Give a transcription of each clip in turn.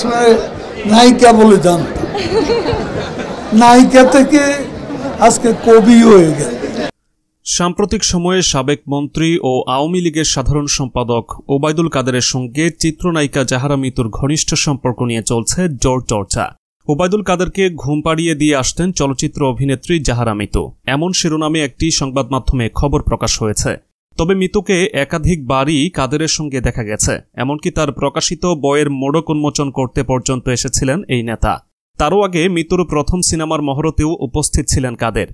সবসময় নায়িকা বলে জানতাম, নায়িকা থেকে আজকে কবি হয়ে গেল। সাম্প্রতিক সময়ে সাবেক মন্ত্রী ও আওয়ামী লীগের সাধারণ সম্পাদক ওবায়দুল কাদেরের সঙ্গে চিত্রনায়িকা জাহারা মিতুর ঘনিষ্ঠ সম্পর্ক নিয়ে চলছে জোর চর্চা। ওবায়দুল কাদেরকে ঘুম পাড়িয়ে দিয়ে আসতেন চলচ্চিত্র অভিনেত্রী জাহারা মিতু, এমন শিরোনামে একটি সংবাদ মাধ্যমে খবর প্রকাশ হয়েছে। তবে মিতুকে একাধিকবারই কাদেরের সঙ্গে দেখা গেছে, এমনকি তার প্রকাশিত বইয়ের মোড়ক উন্মোচন করতে পর্যন্ত এসেছিলেন এই নেতা। তারও আগে মিতুর প্রথম সিনেমার মহরতেও উপস্থিত ছিলেন কাদের।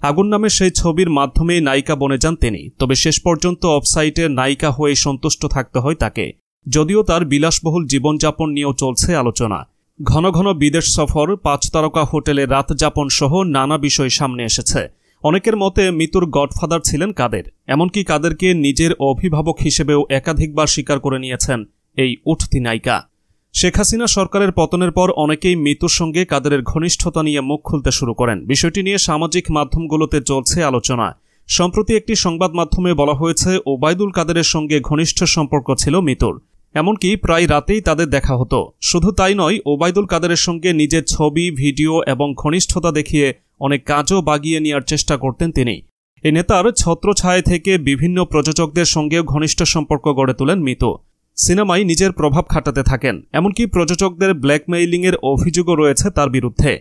আগুন নামে সেই ছবির মাধ্যমেই নায়িকা বনে যান তিনি, তবে শেষ পর্যন্ত অফসাইটে নায়িকা হয়ে সন্তুষ্ট থাকতে হয় তাকে, যদিও তার বিলাসবহুল জীবনযাপন নিয়েও চলছে আলোচনা। ঘন ঘন বিদেশ সফর, 5 তারকা হোটেলে রাত যাপন সহ নানা বিষয় সামনে এসেছে। অনেকের মতে মিতুর গডফাদার ছিলেন কাদের, এমনকি কাদেরকে নিজের অভিভাবক হিসেবেও একাধিকবার স্বীকার করে নিয়েছেন এই উঠতি নায়িকা। শেখ হাসিনা সরকারের পতনের পর অনেকেই মিতুর সঙ্গে কাদেরের ঘনিষ্ঠতা নিয়ে মুখ খুলতে শুরু করেন। বিষয়টি নিয়ে সামাজিক মাধ্যমগুলোতে চলছে আলোচনা। সম্প্রতি একটি সংবাদ মাধ্যমে বলা হয়েছে ওবায়দুল কাদেরের সঙ্গে ঘনিষ্ঠ সম্পর্ক ছিল মিতুর, এমনকি প্রায় রাতেই তাদের দেখা হতো। শুধু তাই নয়, ওবায়দুল কাদেরের সঙ্গে নিজের ছবি, ভিডিও এবং ঘনিষ্ঠতা দেখিয়ে অনেক কাজও বাগিয়ে নেওয়ার চেষ্টা করতেন তিনি। এই নেতার ছত্রছায়া থেকে বিভিন্ন প্রযোজকদের সঙ্গেও ঘনিষ্ঠ সম্পর্ক গড়ে তোলেন মিতু। সিনেমায় নিজের প্রভাব খাটাতে থাকেন, এমনকি প্রযোজকদের ব্ল্যাকমেইলিংয়ের অভিযোগও রয়েছে তার বিরুদ্ধে।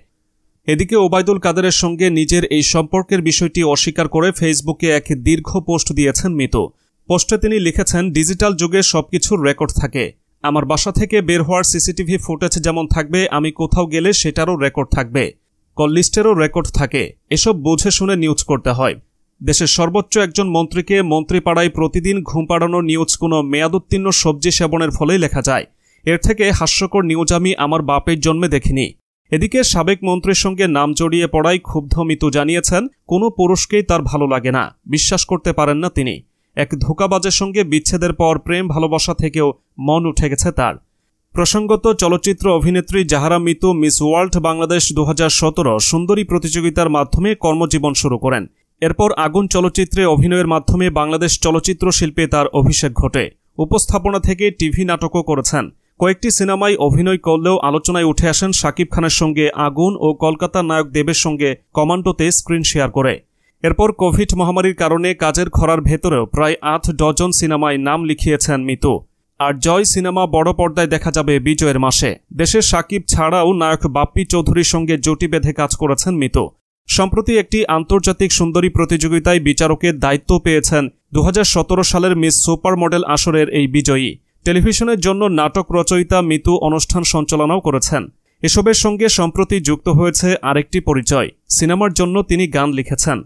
এদিকে ওবায়দুল কাদেরের সঙ্গে নিজের এই সম্পর্কের বিষয়টি অস্বীকার করে ফেসবুকে এক দীর্ঘ পোস্ট দিয়েছেন মিতু। পোস্টে তিনি লিখেছেন, ডিজিটাল যুগে সবকিছুর রেকর্ড থাকে। আমার বাসা থেকে বের হওয়ার সিসিটিভি ফুটেজ যেমন থাকবে, আমি কোথাও গেলে সেটারও রেকর্ড থাকবে, কল লিস্টেরও রেকর্ড থাকে। এসব বুঝে শুনে নিউজ করতে হয়। দেশের সর্বোচ্চ একজন মন্ত্রীকে মন্ত্রীপাড়ায় প্রতিদিন ঘুম পাড়ানোর নিউজ কোনো মেয়াদোত্তীর্ণ সবজি সেবনের ফলেই লেখা যায়। এর থেকে হাস্যকর নিউজ আমি আমার বাপের জন্মে দেখিনি। এদিকে সাবেক মন্ত্রীর সঙ্গে নাম জড়িয়ে পড়ায় ক্ষুব্ধ মিতু জানিয়েছেন, কোনো পুরুষকেই তার ভালো লাগে না, বিশ্বাস করতে পারেন না তিনি। এক ধোঁকাবাজের সঙ্গে বিচ্ছেদের পর প্রেম ভালোবাসা থেকেও মন উঠে গেছে তার। প্রসঙ্গত, চলচ্চিত্র অভিনেত্রী জাহারা মিতু মিস ওয়ার্ল্ড বাংলাদেশ 2017 সুন্দরী প্রতিযোগিতার মাধ্যমে কর্মজীবন শুরু করেন। এরপর আগুন চলচ্চিত্রে অভিনয়ের মাধ্যমে বাংলাদেশ চলচ্চিত্র শিল্পে তার অভিষেক ঘটে। উপস্থাপনা থেকে টিভি নাটকও করেছেন। কয়েকটি সিনেমায় অভিনয় করলেও আলোচনায় উঠে আসেন শাকিব খানের সঙ্গে আগুন ও কলকাতার নায়ক দেবের সঙ্গে কমান্ডোতে স্ক্রিন শেয়ার করে। এরপর কোভিড মহামারীর কারণে কাজের খরার ভেতরেও প্রায় 8 ডজন সিনেমায় নাম লিখিয়েছেন মিতু। আর জয় সিনেমা বড় পর্দায় দেখা যাবে বিজয়ের মাসে। দেশের শাকিব ছাড়াও নায়ক বাপ্পি চৌধুরীর সঙ্গে জুটি বেঁধে কাজ করেছেন মিতু। সম্প্রতি একটি আন্তর্জাতিক সুন্দরী প্রতিযোগিতায় বিচারকের দায়িত্ব পেয়েছেন 2017 সালের মিস সুপার মডেল আসরের এই বিজয়ী। টেলিভিশনের জন্য নাটক রচয়িতা মিতু অনুষ্ঠান সঞ্চালনাও করেছেন। এসবের সঙ্গে সম্প্রতি যুক্ত হয়েছে আরেকটি পরিচয়, সিনেমার জন্য তিনি গান লিখেছেন।